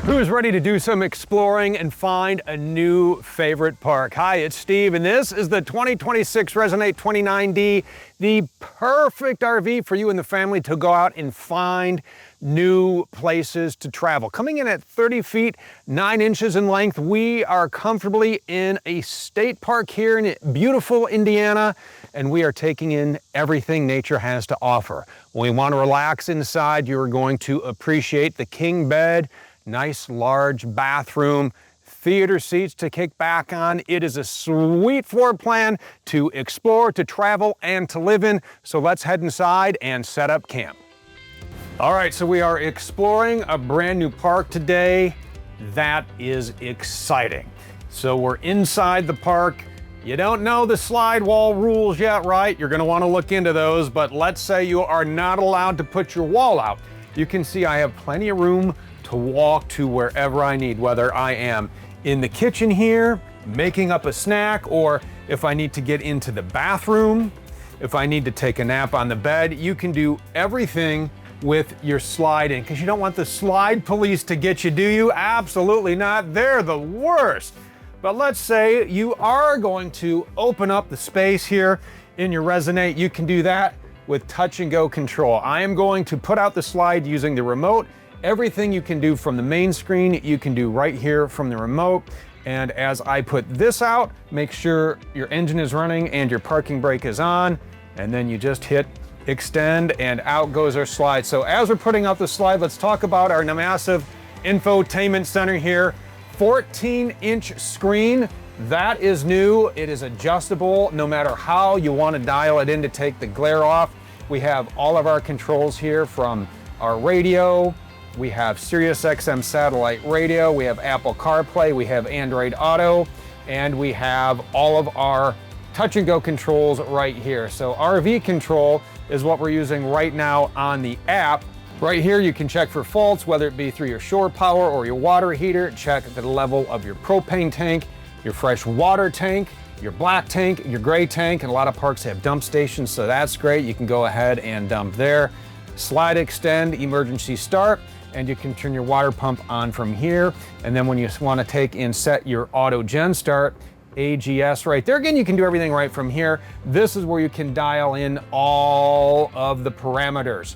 Who's ready to do some exploring and find a new favorite park? Hi, it's Steve, and this is the 2026 Resonate 29D, the perfect RV for you and the family to go out and find new places to travel. Coming in at 30 feet, 9 inches in length, we are comfortably in a state park here in beautiful Indiana, and we are taking in everything nature has to offer. When we want to relax inside, you're going to appreciate the king bed, nice large bathroom, theater seats to kick back on. It is a sweet floor plan to explore, to travel, and to live in. So let's head inside and set up camp. All right, so we are exploring a brand new park today. That is exciting. So we're inside the park. You don't know the slide wall rules yet, right? You're gonna wanna look into those, but let's say you are not allowed to put your wall out. You can see I have plenty of room to walk to wherever I need, whether I am in the kitchen here, making up a snack, or if I need to get into the bathroom, if I need to take a nap on the bed. You can do everything with your slide in, because you don't want the slide police to get you, do you? Absolutely not. They're the worst. But let's say you are going to open up the space here in your Resonate. You can do that with touch and go control. I am going to put out the slide using the remote. Everything you can do from the main screen, you can do right here from the remote. And as I put this out, make sure your engine is running and your parking brake is on, and then you just hit extend and out goes our slide. So as we're putting out the slide, let's talk about our massive infotainment center here. 14-inch screen, that is new. It is adjustable no matter how you want to dial it in to take the glare off. We have all of our controls here, from our radio. We have Sirius XM satellite radio, we have Apple CarPlay, we have Android Auto, and we have all of our touch and go controls right here. So RV control is what we're using right now on the app. Right here you can check for faults, whether it be through your shore power or your water heater. Check the level of your propane tank, your fresh water tank, your black tank, your gray tank, and a lot of parks have dump stations, so that's great. You can go ahead and dump there. Slide extend, emergency start, and you can turn your water pump on from here. And then when you want to take and set your auto gen start, AGS right there. Again, you can do everything right from here. This is where you can dial in all of the parameters,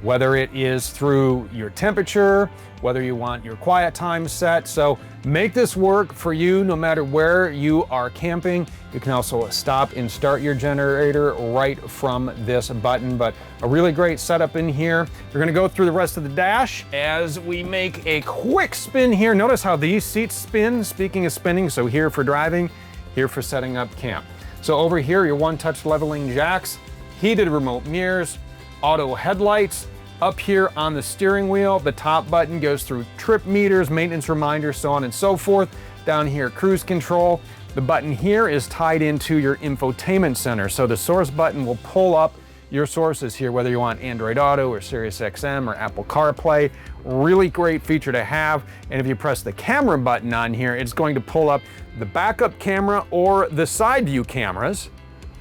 whether it is through your temperature, whether you want your quiet time set. So make this work for you no matter where you are camping. You can also stop and start your generator right from this button, but a really great setup in here. We're gonna go through the rest of the dash as we make a quick spin here. Notice how these seats spin, speaking of spinning. So here for driving, here for setting up camp. So over here, your one-touch leveling jacks, heated remote mirrors, auto headlights. Up here on the steering wheel, the top button goes through trip meters, maintenance reminders, so on and so forth. Down here, cruise control. The button here is tied into your infotainment center. So the source button will pull up your sources here, whether you want Android Auto or Sirius XM or Apple CarPlay. Really great feature to have. And if you press the camera button on here, it's going to pull up the backup camera or the side view cameras,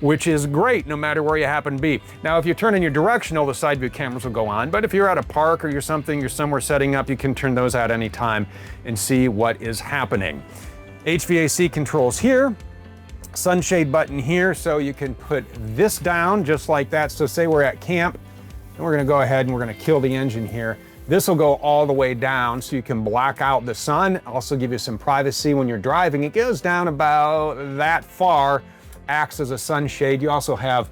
which is great no matter where you happen to be. Now, if you turn in your directional, the side view cameras will go on, but if you're at a park or you're somewhere setting up, you can turn those out anytime and see what is happening. HVAC controls here, sunshade button here, so you can put this down just like that. So say we're at camp, and we're gonna go ahead and we're gonna kill the engine here. This will go all the way down so you can block out the sun, also give you some privacy when you're driving. It goes down about that far, acts as a sunshade. You also have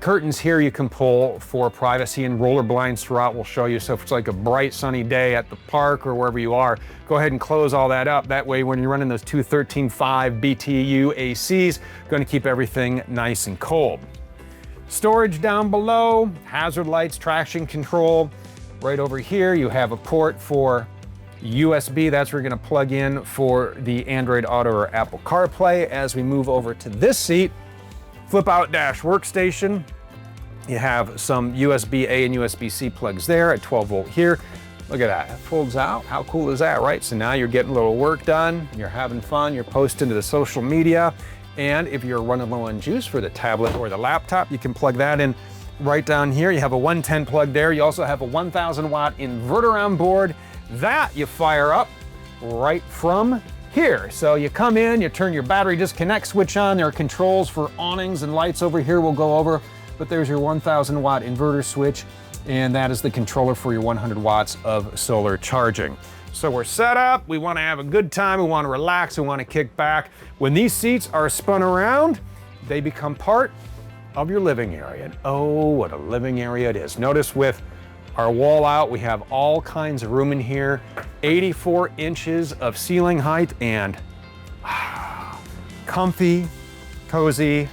curtains here you can pull for privacy, and roller blinds throughout will show you. So if it's like a bright sunny day at the park or wherever you are, go ahead and close all that up. That way when you're running those two 13.5 BTU ACs, going to keep everything nice and cold. Storage down below, hazard lights, traction control. Right over here you have a port for USB, that's where you're gonna plug in for the Android Auto or Apple CarPlay. As we move over to this seat, flip out dash workstation. You have some USB-A and USB-C plugs there at 12 volt here. Look at that, it folds out. How cool is that, right? So now you're getting a little work done, you're having fun, you're posting to the social media. And if you're running low on juice for the tablet or the laptop, you can plug that in right down here. You have a 110 plug there. You also have a 1,000 watt inverter on board. That you fire up right from here. So you come in, you turn your battery disconnect switch on. There are controls for awnings and lights over here we'll go over, but there's your 1000 watt inverter switch, and that is the controller for your 100 watts of solar charging. So we're set up, we want to have a good time, we want to relax, we want to kick back. When these seats are spun around, they become part of your living area. And oh, what a living area it is. Notice with our wall out, we have all kinds of room in here, 84 inches of ceiling height, and comfy, cozy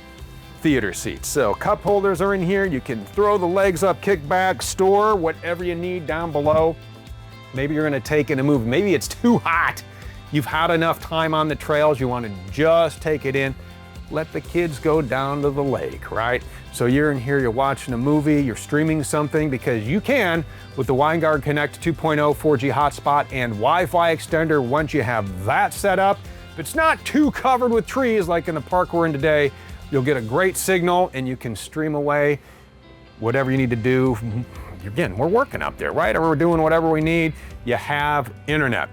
theater seats. So cup holders are in here. You can throw the legs up, kick back, store whatever you need down below. Maybe you're gonna take in a move. Maybe it's too hot. You've had enough time on the trails. You wanna just take it in. Let the kids go down to the lake, right? So you're in here, you're watching a movie, you're streaming something, because you can with the Winegard Connect 2.0 4G hotspot and Wi-Fi extender. Once you have that set up, if it's not too covered with trees like in the park we're in today, you'll get a great signal and you can stream away whatever you need to do. Again, we're working up there, right? Or we're doing whatever we need. You have internet.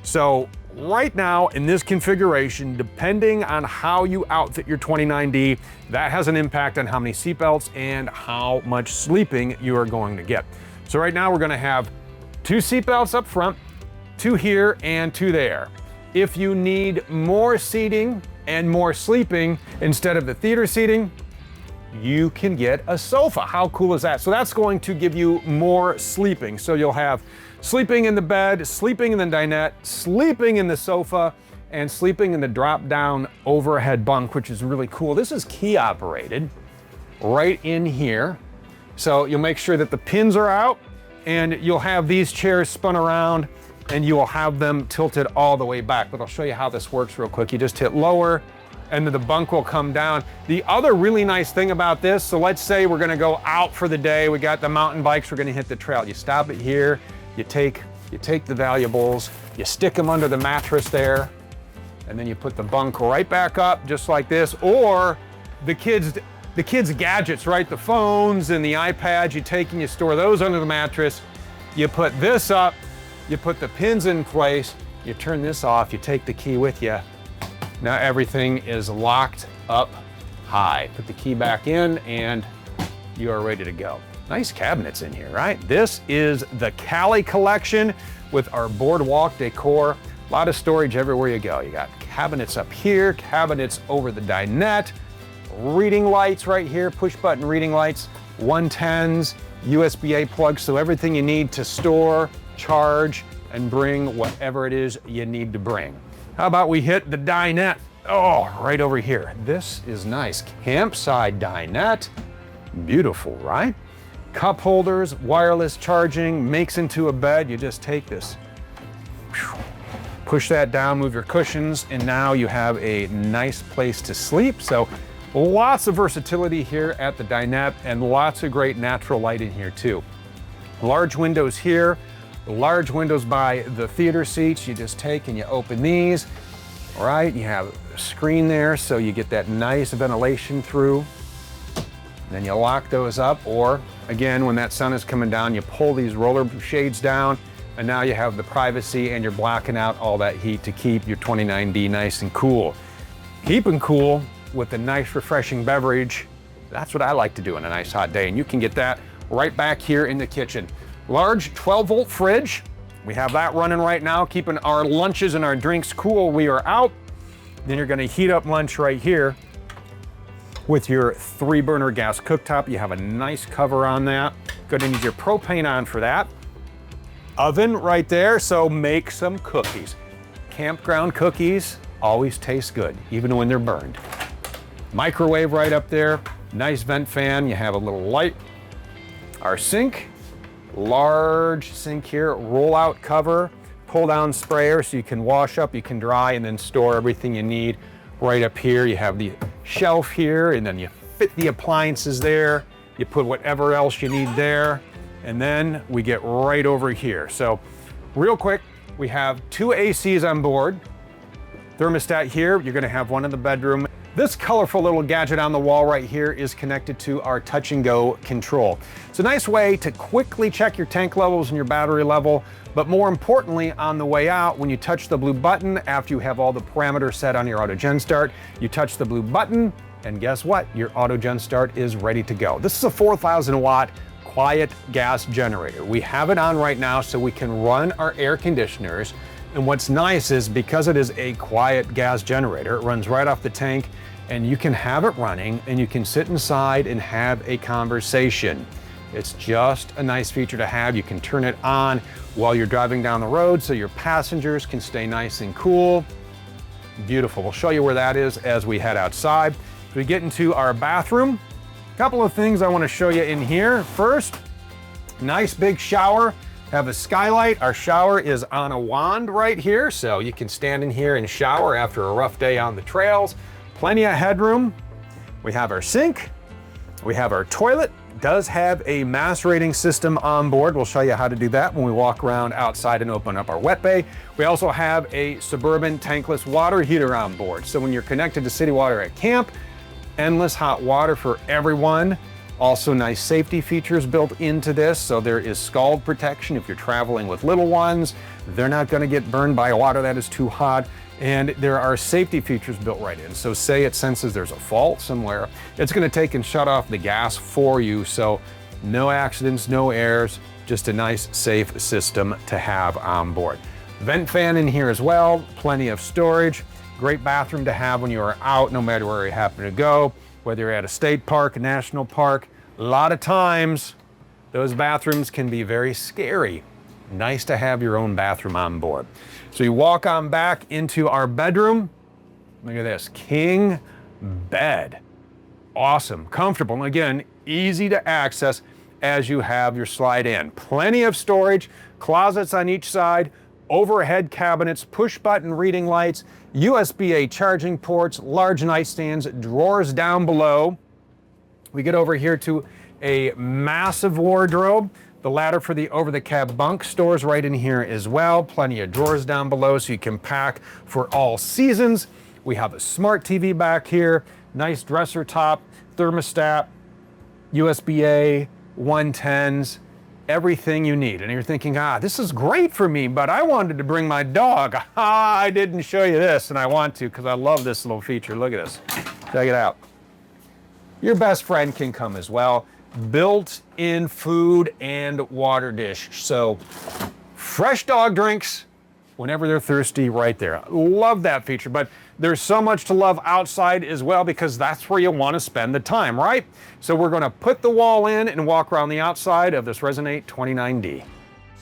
So right now in this configuration, depending on how you outfit your 29D, that has an impact on how many seatbelts and how much sleeping you are going to get. So right now we're gonna have 2 seatbelts up front, 2 here and 2 there. If you need more seating and more sleeping instead of the theater seating, you can get a sofa. How cool is that? So that's going to give you more sleeping. So you'll have sleeping in the bed, sleeping in the dinette, sleeping in the sofa, and sleeping in the drop-down overhead bunk, which is really cool. This is key operated right in here. So you'll make sure that the pins are out, and you'll have these chairs spun around, and you will have them tilted all the way back. But I'll show you how this works real quick. You just hit lower, and then the bunk will come down. The other really nice thing about this, so let's say we're gonna go out for the day, we got the mountain bikes, we're gonna hit the trail. You stop it here, you take the valuables, you stick them under the mattress there, and then you put the bunk right back up just like this. Or the kids' gadgets, right? The phones and the iPads, you take and you store those under the mattress. You put this up, you put the pins in place, you turn this off, you take the key with you. Now everything is locked up high. Put the key back in and you are ready to go. Nice cabinets in here, right? This is the Cali collection with our boardwalk decor. A lot of storage everywhere you go. You got cabinets up here, cabinets over the dinette, reading lights right here, push button reading lights, 110s, USB-A plugs, so everything you need to store, charge, and bring whatever it is you need to bring. How about we hit the dinette? Oh, right over here. This is nice. Campside dinette. Beautiful, right? Cup holders, wireless charging, makes into a bed. You just take this, push that down, move your cushions, and now you have a nice place to sleep. So lots of versatility here at the dinette, and lots of great natural light in here too. Large windows here, large windows by the theater seats. You just take and you open these, all right? You have a screen there, so you get that nice ventilation through. Then you lock those up, or again, when that sun is coming down, you pull these roller shades down, and now you have the privacy and you're blocking out all that heat to keep your 29D nice and cool. Keeping cool with a nice refreshing beverage, that's what I like to do on a nice hot day, and you can get that right back here in the kitchen. Large 12-volt fridge. We have that running right now, keeping our lunches and our drinks cool. We are out. Then you're gonna heat up lunch right here with your 3-burner gas cooktop. You have a nice cover on that. Gonna need your propane on for that. Oven right there, so make some cookies. Campground cookies always taste good, even when they're burned. Microwave right up there, nice vent fan. You have a little light. Our sink, large sink here, roll out cover, pull down sprayer so you can wash up, you can dry, and then store everything you need. Right up here, you have the shelf here, and then you fit the appliances there. You put whatever else you need there, and then we get right over here. So real quick, we have 2 ACs on board. Thermostat here, you're gonna have one in the bedroom. This colorful little gadget on the wall right here is connected to our touch and go control. It's a nice way to quickly check your tank levels and your battery level, but more importantly, on the way out, when you touch the blue button, after you have all the parameters set on your auto gen start, you touch the blue button, and guess what? Your auto gen start is ready to go. This is a 4,000 watt quiet gas generator. We have it on right now so we can run our air conditioners. And what's nice is because it is a quiet gas generator, it runs right off the tank, and you can have it running and you can sit inside and have a conversation. It's just a nice feature to have. You can turn it on while you're driving down the road so your passengers can stay nice and cool. Beautiful. We'll show you where that is as we head outside. As we get into our bathroom, a couple of things I want to show you in here. First, nice big shower. Have a skylight. Our shower is on a wand right here, so you can stand in here and shower after a rough day on the trails. Plenty of headroom. We have our sink. We have our toilet. It does have a mass rating system on board. We'll show you how to do that when we walk around outside and open up our wet bay. We also have a Suburban tankless water heater on board. So when you're connected to city water at camp, endless hot water for everyone. Also nice safety features built into this, so there is scald protection if you're traveling with little ones. They're not going to get burned by water that is too hot, and there are safety features built right in. So say it senses there's a fault somewhere, it's going to take and shut off the gas for you, so no accidents, no errors, just a nice safe system to have on board. Vent fan in here as well, plenty of storage. Great bathroom to have when you are out, no matter where you happen to go. Whether you're at a state park, a national park, a lot of times those bathrooms can be very scary. Nice to have your own bathroom on board. So you walk on back into our bedroom. Look at this, king bed. Awesome, comfortable, and again, easy to access as you have your slide in. Plenty of storage, closets on each side, overhead cabinets, push button reading lights, USB-A charging ports, large nightstands, drawers down below. We get over here to a massive wardrobe. The ladder for the over-the-cab bunk stores right in here as well. Plenty of drawers down below so you can pack for all seasons. We have a smart TV back here, nice dresser top, thermostat, USB-A, 110s, everything you need. And you're thinking, this is great for me, but I wanted to bring my dog. I didn't show you this, and I want to because I love this little feature. Look at this. Check it out. Your best friend can come as well. Built-in food and water dish. So fresh dog drinks whenever they're thirsty right there. Love that feature, but there's so much to love outside as well because that's where you want to spend the time, right? So we're going to put the wall in and walk around the outside of this Resonate 29D.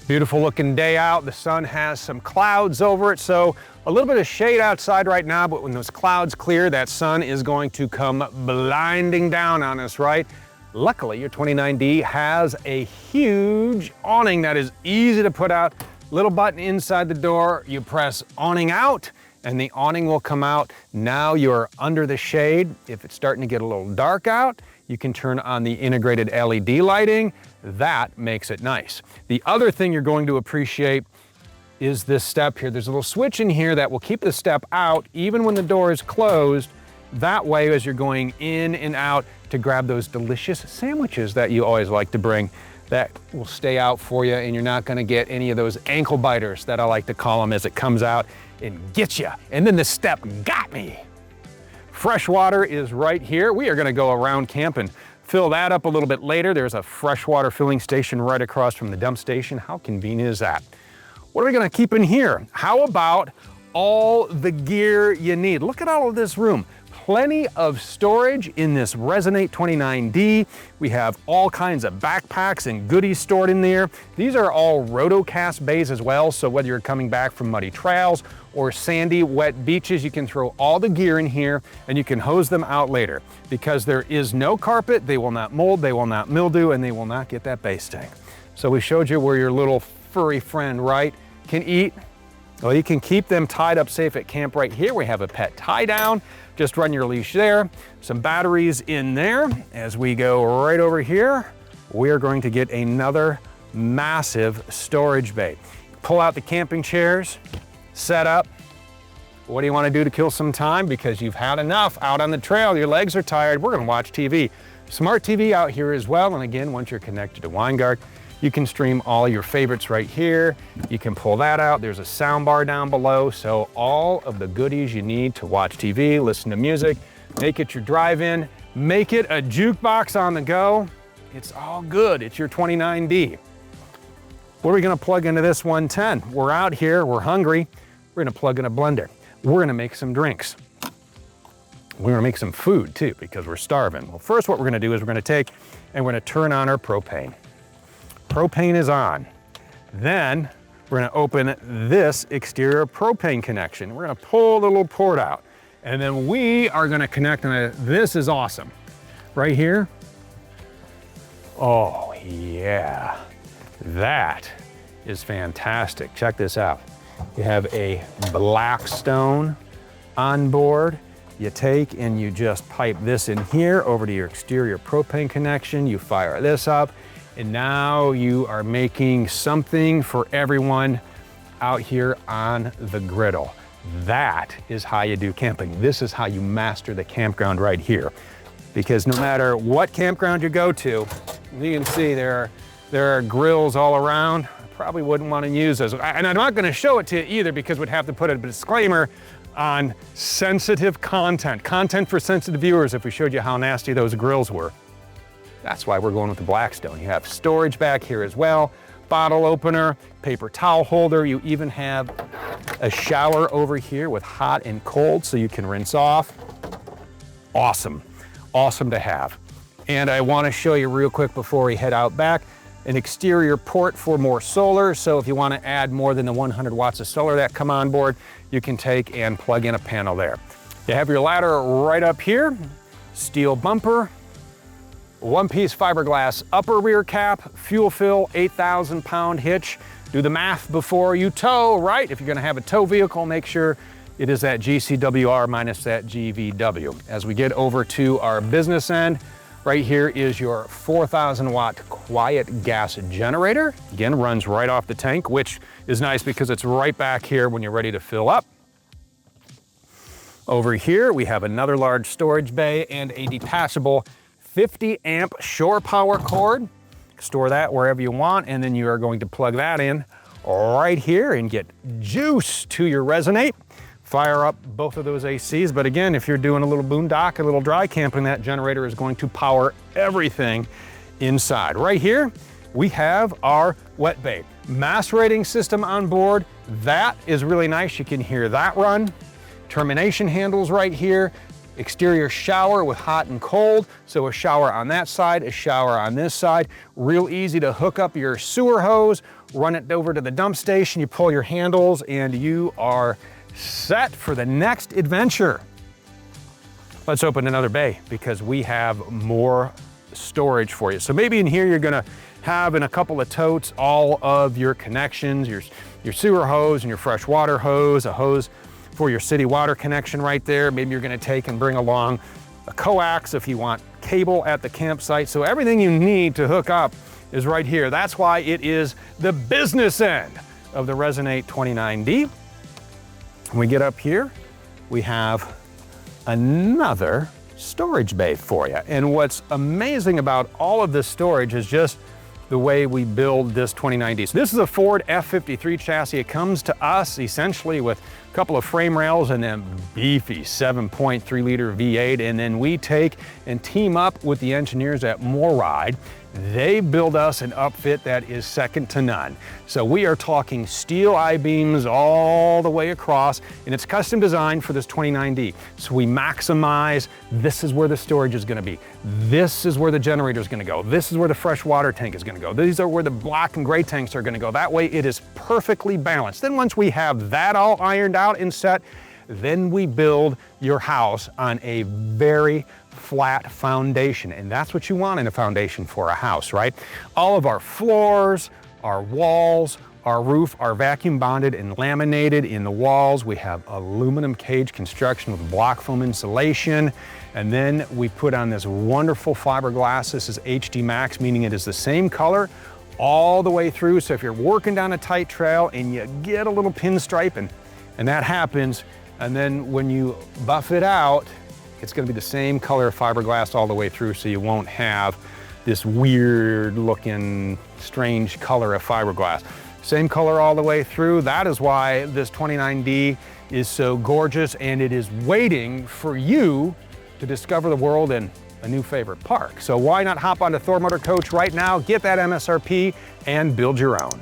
Beautiful looking day out. The sun has some clouds over it, so a little bit of shade outside right now, but when those clouds clear, that sun is going to come blinding down on us, right? Luckily, your 29D has a huge awning that is easy to put out. Little button inside the door, you press awning out, and the awning will come out. Now you're under the shade. If it's starting to get a little dark out, you can turn on the integrated LED lighting. That makes it nice. The other thing you're going to appreciate is this step here. There's a little switch in here that will keep the step out even when the door is closed. That way, as you're going in and out to grab those delicious sandwiches that you always like to bring, that will stay out for you, and you're not gonna get any of those ankle biters that I like to call them as it comes out and gets you. And then the step got me. Fresh water is right here. We are gonna go around camp and fill that up a little bit later. There's a freshwater filling station right across from the dump station. How convenient is that? What are we gonna keep in here? How about all the gear you need? Look at all of this room. Plenty of storage in this Resonate 29D. We have all kinds of backpacks and goodies stored in there. These are all rotocast bays as well, so whether you're coming back from muddy trails or sandy, wet beaches, you can throw all the gear in here and you can hose them out later. Because there is no carpet, they will not mold, they will not mildew, and they will not get that base sting. So we showed you where your little furry friend, right, can eat. Well, you can keep them tied up safe at camp right here. We have a pet tie down. Just run your leash there. Some batteries in there. As we go right over here, we are going to get another massive storage bay. Pull out the camping chairs, set up, What do you want to do to kill some time? Because you've had enough out on the trail, your legs are tired, we're gonna watch TV. Smart TV out here as well, and again, once you're connected to Winegard, you can stream all your favorites right here. You can pull that out. There's a sound bar down below, so all of the goodies you need to watch TV, listen to music, make it your drive-in, make it a jukebox on the go. It's all good. It's your 29D. What are we gonna plug into this 110? We're out here, we're hungry. We're gonna plug in a blender. We're gonna make some drinks. We're gonna make some food too, because we're starving. Well, first what we're gonna do is we're gonna take and we're gonna turn on our propane. Propane is on. Then we're gonna open this exterior propane connection. We're gonna pull the little port out. And then we are gonna connect, and this is awesome. Right here. Oh yeah, that is fantastic. Check this out. You have a Blackstone on board. You take and you just pipe this in here over to your exterior propane connection. You fire this up, and now you are making something for everyone out here on the Griddle. That is how you do camping. This is how you master the campground right here. Because no matter what campground you go to, you can see there are grills all around. Probably wouldn't want to use those. And I'm not going to show it to you either, because we'd have to put a disclaimer on sensitive content. Content for sensitive viewers if we showed you how nasty those grills were. That's why we're going with the Blackstone. You have storage back here as well, bottle opener, paper towel holder. You even have a shower over here with hot and cold so you can rinse off. Awesome, awesome to have. And I want to show you real quick before we head out back, an exterior port for more solar. So if you want to add more than the 100 watts of solar that come on board, you can take and plug in a panel there. You have your ladder right up here, steel bumper, one-piece fiberglass upper rear cap, fuel fill, 8,000 pound hitch. Do the math before you tow, right? If you're going to have a tow vehicle, make sure it is that GCWR minus that GVW. As we get over to our business end, right here is your 4,000 watt quiet gas generator. Again, runs right off the tank, which is nice because it's right back here when you're ready to fill up. Over here, we have another large storage bay and a detachable 50 amp shore power cord. Store that wherever you want, and then you are going to plug that in right here and get juice to your Resonate. Fire up both of those ACs, but again, if you're doing a little boondock, a little dry camping, that generator is going to power everything inside. Right here, we have our wet bay. Macerating system on board. That is really nice. You can hear that run. Termination handles right here. Exterior shower with hot and cold. So a shower on that side, a shower on this side. Real easy to hook up your sewer hose, run it over to the dump station, you pull your handles, and you are set for the next adventure. Let's open another bay because we have more storage for you. So maybe in here you're gonna have in a couple of totes all of your connections, your sewer hose and your fresh water hose, a hose for your city water connection right there. Maybe you're gonna take and bring along a coax if you want cable at the campsite. So everything you need to hook up is right here. That's why it is the business end of the Resonate 29D. When we get up here, we have another storage bay for you. And what's amazing about all of this storage is just the way we build this 29D. So this is a Ford F53 chassis. It comes to us essentially with a couple of frame rails and then beefy 7.3 liter V8. And then we take and team up with the engineers at MoRide. They build us an upfit that is second to none. So we are talking steel I-beams all the way across, and it's custom designed for this 29D. So we maximize, this is where the storage is gonna be. This is where the generator is gonna go. This is where the fresh water tank is gonna go. These are where the black and gray tanks are gonna go. That way it is perfectly balanced. Then once we have that all ironed out and set, then we build your house on a very flat foundation, and that's what you want in a foundation for a house, right? All of our floors, our walls, our roof are vacuum bonded and laminated in the walls. We have aluminum cage construction with block foam insulation, and then we put on this wonderful fiberglass. This is HD Max, meaning it is the same color all the way through. So if you're working down a tight trail and you get a little pinstripe, and that happens, And then when you buff it out, it's gonna be the same color fiberglass all the way through, so you won't have this weird looking, strange color of fiberglass. Same color all the way through. That is why this 29D is so gorgeous, and it is waiting for you to discover the world in a new favorite park. So why not hop onto Thor Motor Coach right now, get that MSRP, and build your own.